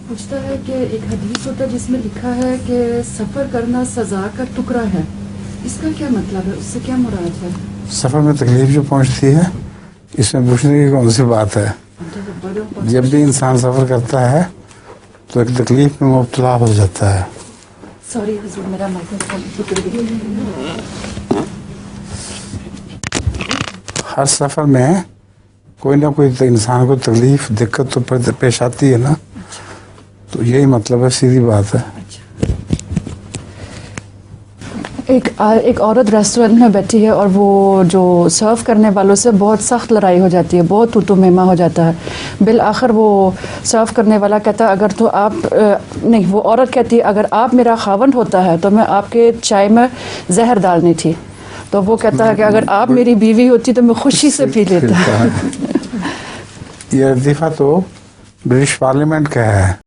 پوچھتا ہے کہ ایک حدیث ہوتا ہے جس میں لکھا ہے کہ سفر کرنا سزا کا ٹکڑا ہے، اس کا کیا مطلب ہے؟ اس سے کیا مراد ہے؟ سفر میں تکلیف جو پہنچتی ہے اس میں پوچھنے کی کون سی بات ہے؟ جب بھی انسان سفر کرتا ہے تو ایک تکلیف میں مبتلا ہو جاتا ہے. سوری حضور، میرا مائکروفون. ہر سفر میں کوئی نہ کوئی انسان کو تکلیف دقت تو پیش آتی ہے نا، تو یہی مطلب ہے، سیدھی بات ہے. ایک عورت ریسٹورینٹ میں بیٹھی ہے اور وہ جو سرو کرنے والوں سے بہت سخت لڑائی ہو جاتی ہے، بہت تو مہما ہو جاتا ہے. بالآخر وہ سرو کرنے والا کہتا ہے اگر تو آپ نہیں، وہ عورت کہتی ہے اگر آپ میرا خاوند ہوتا ہے تو میں آپ کے چائے میں زہر ڈالنی تھی. تو وہ کہتا ہے کہ اگر آپ میری بیوی ہوتی تو میں خوشی سے پی لیتا. یہ لطیفہ تو برٹش پارلیمنٹ کا ہے.